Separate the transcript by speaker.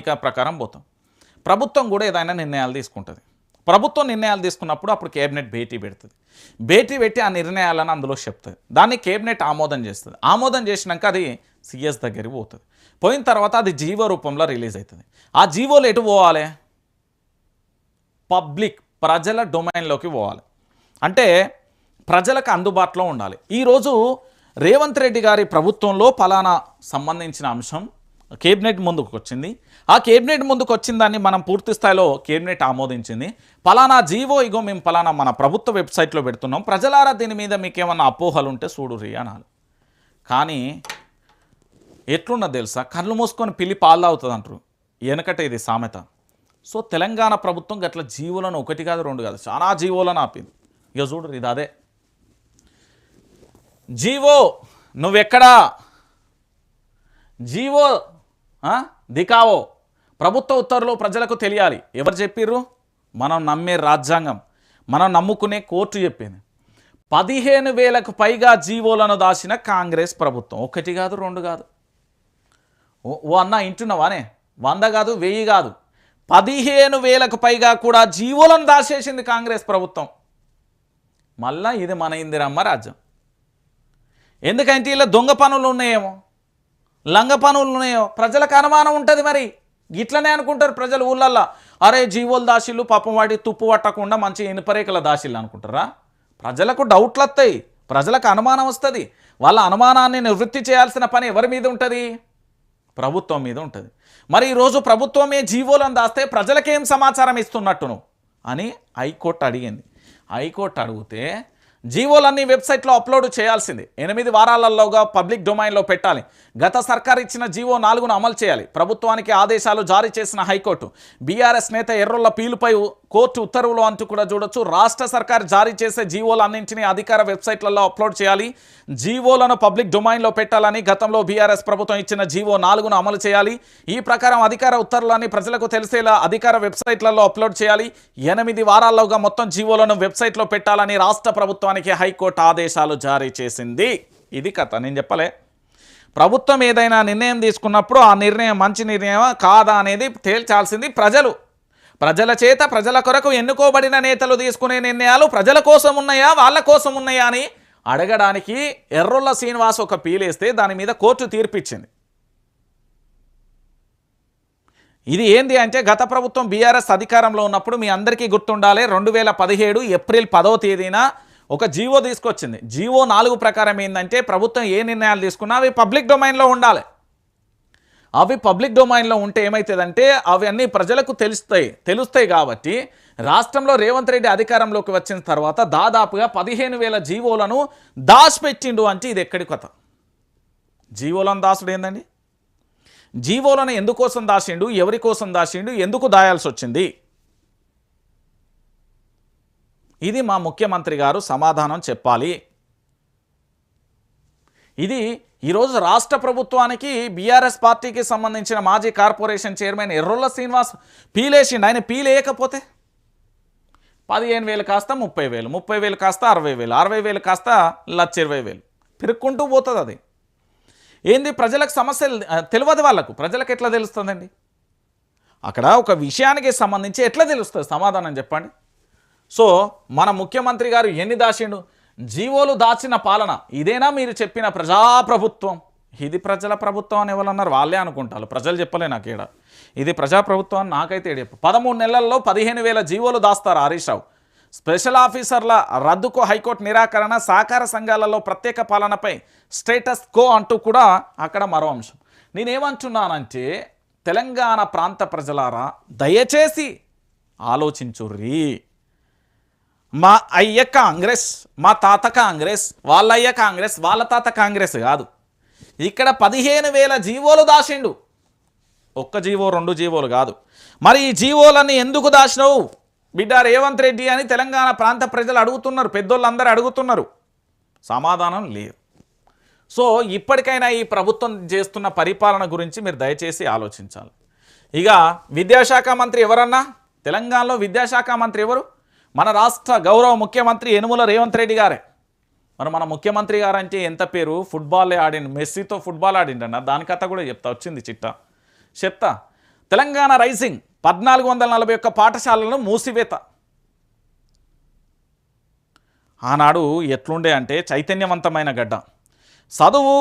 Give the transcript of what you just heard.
Speaker 1: ప్రణాళిక ప్రకారం పోతాం. ప్రభుత్వం కూడా ఏదైనా నిర్ణయాలు తీసుకుంటుంది. ప్రభుత్వం నిర్ణయాలు తీసుకున్నప్పుడు అప్పుడు కేబినెట్ భేటీ పెడుతుంది. భేటీ పెట్టి ఆ నిర్ణయాలను అందులో చెప్తుంది. దాన్ని కేబినెట్ ఆమోదం చేస్తుంది. ఆమోదం చేసినాక అది సిఎస్ దగ్గరికి పోతుంది. పోయిన తర్వాత అది జీవో రూపంలో రిలీజ్ అవుతుంది. ఆ జీవోలు ఎటు పోవాలి? పబ్లిక్ ప్రజల డొమైన్లోకి పోవాలి. అంటే ప్రజలకు అందుబాటులో ఉండాలి. ఈరోజు రేవంత్ రెడ్డి గారి ప్రభుత్వంలో పలానా సంబంధించిన అంశం కేబినెట్ ముందుకు వచ్చింది. ఆ కేబినెట్ ముందుకు వచ్చిన దాన్ని మనం పూర్తి స్థాయిలో కేబినెట్ ఆమోదించింది. పలానా జీవో ఇగో మేము పలానా మన ప్రభుత్వ వెబ్సైట్లో పెడుతున్నాం, ప్రజలారా దీని మీద మీకు ఏమన్నా అపోహలు ఉంటే చూడుర్రి అనాలి. కానీ ఎట్లున్నది తెలుసా? కళ్ళు మూసుకొని పిల్లి పాలు తాగుతుంది అంటారు వెనకట, ఇది సామెత. సో తెలంగాణ ప్రభుత్వం గట్ల జీవోలను 1 కాదు 2 కాదు చాలా జీవోలను ఆపింది. ఇక చూడు ఇది అదే జీవో. నువ్వెక్కడా జీవో దికావో, ప్రభుత్వ ఉత్తర్వులు ప్రజలకు తెలియాలి. ఎవరు చెప్పిర్రు? మనం నమ్మే రాజ్యాంగం, మనం నమ్ముకునే కోర్టు చెప్పింది. 15,000కు పైగా జీవోలను దాచిన కాంగ్రెస్ ప్రభుత్వం. 1 కాదు 2 కాదు. ఓ అన్న ఇంటున్నావానే, 100 కాదు 1000 కాదు, 15,000కు పైగా కూడా జీవోలను దాచేసింది కాంగ్రెస్ ప్రభుత్వం. మళ్ళా ఇది మన ఇందిరమ్మ రాజ్యం. ఎందుకంటే ఇలా దొంగ పనులు ఉన్నాయేమో, లంగ పనులు ఉన్నాయో ప్రజలకు అనుమానం ఉంటుంది. మరి ఇట్లనే అనుకుంటారు ప్రజలు ఊళ్ళల్లో. అరే జీవోలు దాసిళ్ళు పాపం వాడి తుప్పు పట్టకుండా మంచి ఇనుపరేఖల దాసిళ్ళు అనుకుంటారా? ప్రజలకు డౌట్లు వస్తాయి, ప్రజలకు అనుమానం వస్తుంది. వాళ్ళ అనుమానాన్ని నివృత్తి చేయాల్సిన పని ఎవరి మీద ఉంటుంది? ప్రభుత్వం మీద ఉంటుంది. మరి ఈరోజు ప్రభుత్వమే జీవోలను దాస్తే ప్రజలకేం సమాచారం ఇస్తున్నట్టును అని హైకోర్టు అడిగింది. హైకోర్టు అడిగితే జీవోలన్నీ వెబ్సైట్లో అప్లోడ్ చేయాల్సింది. 8 వారాలలోగా పబ్లిక్ డొమైన్లో పెట్టాలి. గత సర్కార్ ఇచ్చిన జీవో 4ను అమలు చేయాలి. ప్రభుత్వానికి ఆదేశాలు జారీ చేసిన హైకోర్టు. బీఆర్ఎస్ నేత ఎర్రొల్ల పీలుపై కోర్టు ఉత్తర్వులు అంటూ కూడా చూడొచ్చు. రాష్ట్ర సర్కార్ జారీ చేసే జీవోలన్నింటినీ అధికార వెబ్సైట్లలో అప్లోడ్ చేయాలి. జీవోలను పబ్లిక్ డొమైన్లో పెట్టాలని గతంలో బీఆర్ఎస్ ప్రభుత్వం ఇచ్చిన జీవో 4ను అమలు చేయాలి. ఈ ప్రకారం అధికార ఉత్తర్వులన్నీ ప్రజలకు తెలిసేలా అధికార వెబ్సైట్లలో అప్లోడ్ చేయాలి. 8 వారాల్లోగా మొత్తం జీవోలను వెబ్సైట్లో పెట్టాలని రాష్ట్ర ప్రభుత్వానికి హైకోర్టు ఆదేశాలు జారీ చేసింది. ఇది కథ. నేను చెప్పలే, ప్రభుత్వం ఏదైనా నిర్ణయం తీసుకున్నప్పుడు ఆ నిర్ణయం మంచి నిర్ణయం కాదా అనేది తేల్చాల్సింది ప్రజలు. ప్రజల చేత ప్రజల కొరకు ఎన్నుకోబడిన నేతలు తీసుకునే నిర్ణయాలు ప్రజల కోసం ఉన్నాయా వాళ్ళ కోసం ఉన్నాయా అని అడగడానికి ఎర్రొల్ల శ్రీనివాస్ ఒక పీలేస్తే దాని మీద కోర్టు తీర్పిచ్చింది. ఇది ఏంది అంటే గత ప్రభుత్వం బీఆర్ఎస్ అధికారంలో ఉన్నప్పుడు మీ అందరికీ గుర్తుండాలి, 2017 ఏప్రిల్ 10వ తేదీన ఒక జీవో తీసుకొచ్చింది. జీవో 4 ప్రకారం ఏంటంటే ప్రభుత్వం ఏ నిర్ణయాలు తీసుకున్నా అవి పబ్లిక్ డొమైన్లో ఉండాలి. అవి పబ్లిక్ డొమైన్లో ఉంటే ఏమవుతుందంటే అవి అన్నీ ప్రజలకు తెలుస్తాయి. కాబట్టి రాష్ట్రంలో రేవంత్ రెడ్డి అధికారంలోకి వచ్చిన తర్వాత దాదాపుగా 15,000 జీవోలను దాచిపెట్టిండు. అంటే ఇది ఎక్కడి కథ? జీవోలను దాచుడు ఏందండి? జీవోలను ఎందుకోసం దాచిండు, ఎవరి కోసం దాచిండు, ఎందుకు దాయాల్సి వచ్చింది? ఇది మా ముఖ్యమంత్రి గారు సమాధానం చెప్పాలి. ఇది ఈరోజు రాష్ట్ర ప్రభుత్వానికి బీఆర్ఎస్ పార్టీకి సంబంధించిన మాజీ కార్పొరేషన్ చైర్మన్ ఎర్రొల్ల శ్రీనివాస్ పీలేసిండు. ఆయన పీలేయకపోతే 15,000 కాస్త 30,000, 30,000 కాస్త 60,000, 60,000 కాస్త 1,20,000 పెరుక్కుంటూ పోతుంది. అది ఏంది? ప్రజలకు సమస్యలు తెలియదు. వాళ్ళకు ప్రజలకు ఎట్లా తెలుస్తుందండి? అక్కడ ఒక విషయానికి సంబంధించి ఎట్లా తెలుస్తుంది? సమాధానం చెప్పండి. సో మన ముఖ్యమంత్రి గారు ఎన్ని దాచిండు? జీవోలు దాచిన పాలన ఇదేనా మీరు చెప్పిన ప్రజాప్రభుత్వం? ఇది ప్రజల ప్రభుత్వం అని ఎవరన్నారు? వాళ్ళే అనుకుంటారు, ప్రజలు చెప్పలే నాకేడా. ఇది ప్రజాప్రభుత్వం అని నాకైతే చెప్పు. 13 నెలల్లో 15,000 జీవోలు దాస్తారు హరీష్ రావు. స్పెషల్ ఆఫీసర్ల రద్దుకు హైకోర్టు నిరాకరణ, సహకార సంఘాలలో ప్రత్యేక పాలనపై స్టేటస్ కో అంటూ కూడా అక్కడ మరో అంశం. నేనేమంటున్నానంటే తెలంగాణ ప్రాంత ప్రజలారా దయచేసి ఆలోచించుర్రీ. మా అయ్య కాంగ్రెస్, మా తాత కాంగ్రెస్, వాళ్ళ అయ్య కాంగ్రెస్, వాళ్ళ తాత కాంగ్రెస్ కాదు. ఇక్కడ 15,000 జీవోలు దాచిండు. 1 జీవో 2 జీవోలు కాదు. మరి ఈ జీవోలన్నీ ఎందుకు దాచినావు బిడ్డ రేవంత్ రెడ్డి అని తెలంగాణ ప్రాంత ప్రజలు అడుగుతున్నారు, పెద్దోళ్ళందరూ అడుగుతున్నారు. సమాధానం లేదు. సో ఇప్పటికైనా ఈ ప్రభుత్వం చేస్తున్న పరిపాలన గురించి మీరు దయచేసి ఆలోచించాలి. ఇక విద్యాశాఖ మంత్రి ఎవరన్నా? తెలంగాణలో విద్యాశాఖ మంత్రి ఎవరు? మన రాష్ట్ర గౌరవ ముఖ్యమంత్రి యనుమల రేవంత్ రెడ్డి గారే. మరి మన ముఖ్యమంత్రి గారు అంటే ఎంత పేరు, ఫుట్బాలే ఆడిండు, మెస్సీతో ఫుట్బాల్ ఆడిండన్న. దాని కథ కూడా చెప్తా, వచ్చింది చిట్టా చెప్తా. తెలంగాణ రైజింగ్ 1441 పాఠశాలలను మూసివేత. ఆనాడు ఎట్లుండే అంటే చైతన్యవంతమైన గడ్డ. చదువు